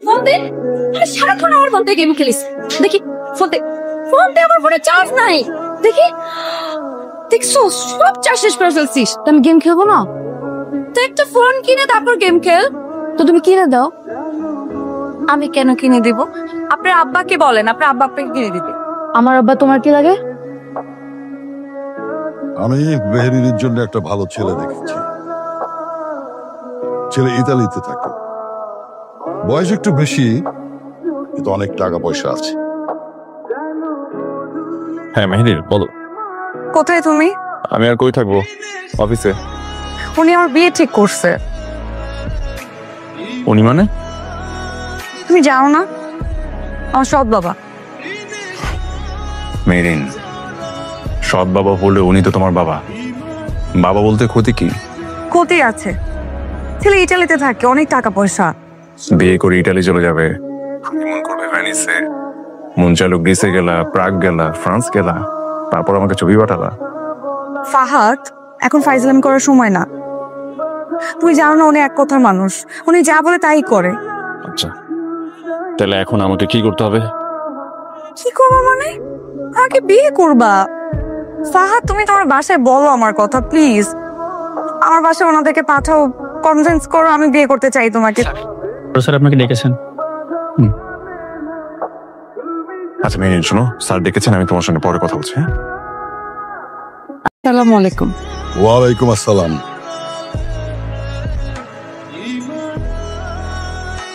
Phone দে। আরে সারাক্ষণ আমার ফোন থেকে গেম খেলিস। দেখি ফোন দে। ফোন দে, আমার ফোনে চার্জ নাই। দেখি দেখছো সব চার্জ শেষ করে ফেলছিস। আমি গেম খেলবো না? তো একটা ফোন কিনে তারপর গেম খেল। তো তুমি কিনে দাও। আমি কেন কিনে দিব? আপনার আব্বাকে বলেন, আপনার আব্বা আপনাকে কিনে দিবে। আমার আব্বা তোমার কি লাগে? আমি মেহেরির জন্য একটা ভালো ছেলে দেখেছি। ছেলে ইতালিতে থাকে, বয়স একটু বেশি, কিন্তু অনেক টাকা পয়সা আছে। হ্যাঁ মেহেরির, বলো। কোথায় তুমি? আমি আর কই থাকবো, অফিসে। উনি আমার বিয়ে ঠিক করছে। উনি মানে? তুমি জানো না, আমার সৎ বাবা। মেরিন, সৎ বাবা বললে উনি তো তোমার বাবা। বাবা বলতে ক্ষতি কি? ক্ষতি আছে, ছেলে ইটালিতে থাকে, অনেক টাকা পয়সা। বিয়ে করে ইটালি চলে যাবে, মন করবে ভ্যানিসে, মন চাইলো গ্রিসে গেলা, প্রাগ গেলা, ফ্রান্স গেলা, তারপর আমাকে ছবি পাঠালা। ফাহাদ, এখন ফাইজলামি করার সময় না। তুমি জানো না উনি এক কথার মানুষ, উনি যা বলে তাই করে। আচ্ছা, তাহলে এখন আমাকে কি করতে হবে? কি করবো মানে? আগে বিয়ে করবা। ফাহাদ, তুমি তোমার বাসায় বলো আমার কথা প্লিজ। আমার বাসায় ওনাদেরকে পাঠাও, কনভিন্স করো আমি বিয়ে করতে চাই তোমাকে। স্যার আপনাকে ডেকেছেন। আচ্ছা মেরিন শোনো, স্যার ডেকেছেন, আমি তোমার সঙ্গে পরে কথা বলছি। হ্যাঁ, আসসালামু আলাইকুম। ওয়ালাইকুম আসসালাম।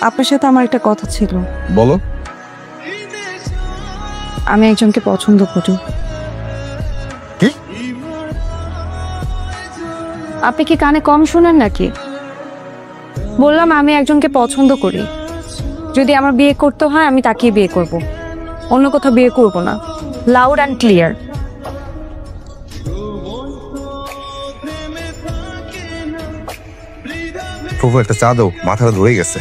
আপনার সাথে আমার একটা কথা ছিল। বলো। আমি একজনকে পছন্দ করি। কি? আপনি কি কানে কম শুনেন নাকি? বললাম আমি একজনকে পছন্দ করি। যদি আমার বিয়ে করতে হয় আমি তাকেই বিয়ে করব, অন্য কোথাও বিয়ে করব না। Loud and clear. প্রভু একটা চা দাও, মাথাটা ধরে গেছে।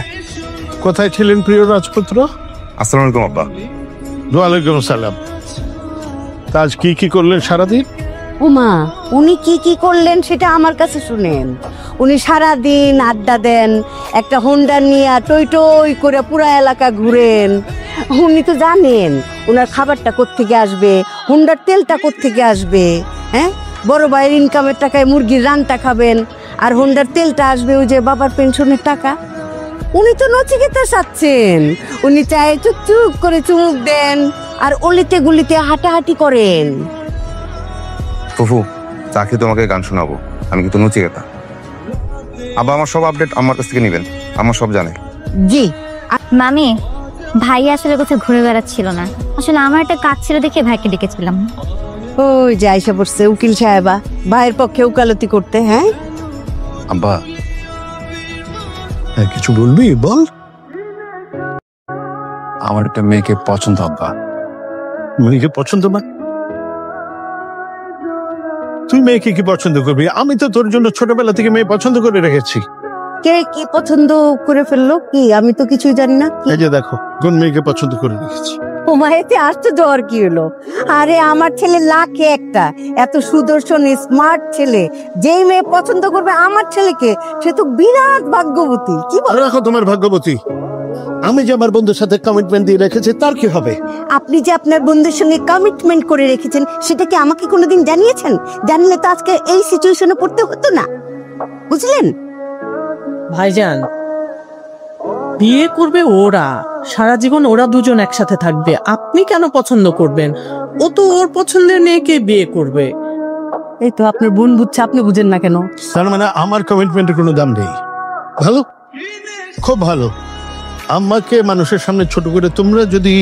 কোথায় ছিলেন প্রিয় রাজপুত্র? আসসালামু আলাইকুম আব্বা। ওয়ালাইকুম আসসালাম। তা আজ কি করলেন সারাদিন? উমা, উনি কি করলেন সেটা আমার কাছে শুনেন। উনি সারাদিন আড্ডা দেন, একটা হোন্ডা নিয়ে টই টই করে পুরা এলাকা ঘুরেন। উনি তো জানেন ওনার খাবারটা কোত্থেকে আসবে, হোন্ডার তেলটা কোত্থেকে আসবে। হ্যাঁ, বড় ভাইয়ের ইনকামের টাকায় মুরগির রানটা খাবেন, আর হোন্ডার তেলটা আসবে ওই যে বাবার পেনশনের টাকা। উনি তো নচিকেতা সাচ্ছেন। উনি চায়ে চুপ করে চুমুক দেন আর অলিতে গুলিতে হাঁটাহাঁটি করেন। প্রভু, চাকরি তোমাকে গান শোনাবো, আমি কিন্তু নচিকেতা। আব্বা আমার সব আপডেট আমার কাছ থেকে নেবেন, আমার সব জানে। জি মামি, ভাই আসলে কোথাও ঘুরে বেড়াচ্ছিল না, আসলে আমার একটা কাজ ছিল দেখে ভাইকে ডেকেছিলাম। ওই যে আইসা পড়ছে উকিল সাহেবা ভাইয়ের পক্ষে উকালতি করতে। হ্যাঁ আব্বা, হ্যাঁ কিছু বলবি বল। আমার একটা মেয়েকে পছন্দ আব্বা। মেয়েকে পছন্দ না? তুই মেয়েকে কি পছন্দ করবি? আমি তো তোর জন্য ছোটবেলা থেকে মেয়ে পছন্দ করে রেখেছি। কে কি পছন্দ করে ফেললো কি? আমি তো কিছুই জানি না। এই যে দেখো, কোন মেয়েকে পছন্দ করে রেখেছি। ও মায়েতে আসতে জ্বর কি হলো? আরে আমার ছেলে লাখে একটা, এত সুদর্শন স্মার্ট ছেলে। যেই মেয়ে পছন্দ করবে আমার ছেলেকে, সে তো বিরাট ভাগ্যবতী। কি বল? রাখো তোমার ভাগ্যবতী। আমি যে আমার বন্ধুর সাথে কমিটমেন্ট দিয়ে রেখেছি, তার কি হবে? আপনি যে আপনার বন্ধুর সঙ্গে কমিটমেন্ট করে রেখেছেন, সেটা কি আমাকে কোনোদিন জানিয়েছেন? জানলে তো আজকে এই সিচুয়েশনে পড়তে হতো না, বুঝলেন? ভাইজান, বিয়ে করবে ওরা, সারা জীবন ওরা দুজন একসাথে থাকবে। আপনি কেন পছন্দ করবেন? ও তো ওর পছন্দের মেয়েকে বিয়ে করবে। এই তো আপনার বোন বুঝছে, আপনি বুঝেন না কেন? তার মানে আমার কমিটমেন্টের কোনো দাম নেই। ভালো, খুব ভালো। আমাকে মানুষের সামনে ছোট করে তোমরা যদি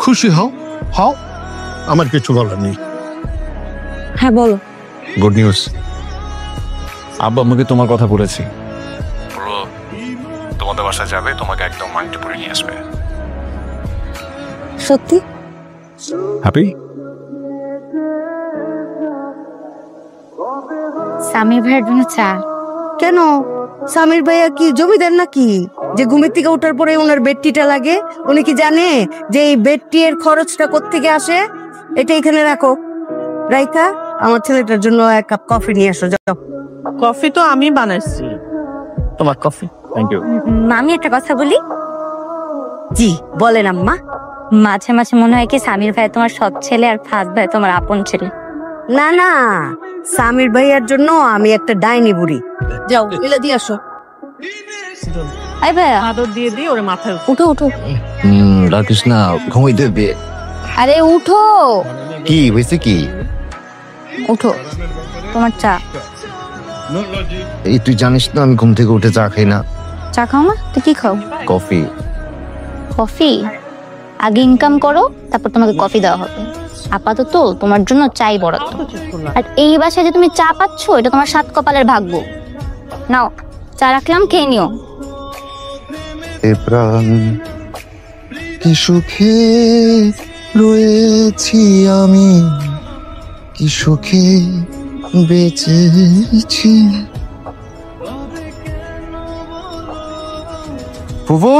খুশি হও, আমার কিছু বলার নেই। হ্যাঁ বলো। গুড নিউজ, আব্বা আমাকে তোমার কথা বলেছি, তোমাদের বাসায় যাবে, তোমাকে একদম মাইন্ডে পড়ে নিয়ে আসবে। সত্যি? হ্যাপি? সামির ভাইয়ের জন্য চা। কেন? সামির ভাইয়া কি জমিদার নাকি যে ঘুমের থেকে ওঠার পরে ওনার বেডটিটা লাগে? উনি কি জানে যে এই বেডটি এর খরচটা কোত্থেকে আসে? এটা এখানে রাখো, রাইখা আমার ছেলেটার জন্য এক কাপ কফি নিয়ে আসো, যাও। কফি তো আমি বানাইছি, তোমার কফি। Thank you. মামি একটা কথা বলি, জি বলেন আম্মা। মাঝে মাঝে মনে হয় কি সামির ভাই তোমার সৎ ছেলে আর ফাজ ভাই তোমার আপন ছেলে। না না, সামির ভাইয়ার জন্য আমি একটা ডাইনি বুড়ি। যাও এলে দিয়ে আসো। আই ভাইয়া আদর দিয়ে দিয়ে ওরে মাথায় উঠো উঠো। রাখিস না, ঘুমাই দেবে। আরে উঠো কি হয়েছে কি? উঠো, তোমার চা। এই তুই জানিস না আমি ঘুম থেকে উঠে চা খাই না। চা খাও না তো কি খাও? কফি। কফি? আগে ইনকাম করো, তারপর তোমাকে কফি দেওয়া হবে। আপাতত তোমার জন্য চাই বরাদ্দ। আর এই বাসায় যে তুমি চা পাচ্ছ, এটা তোমার সাত কপালের ভাগ্য। নাও চা রাখলাম, খেয়ে নিও। এ প্রাণ কি সুখে রয়েছি আমি, কি সুখে বেঁচেছি। ফুফু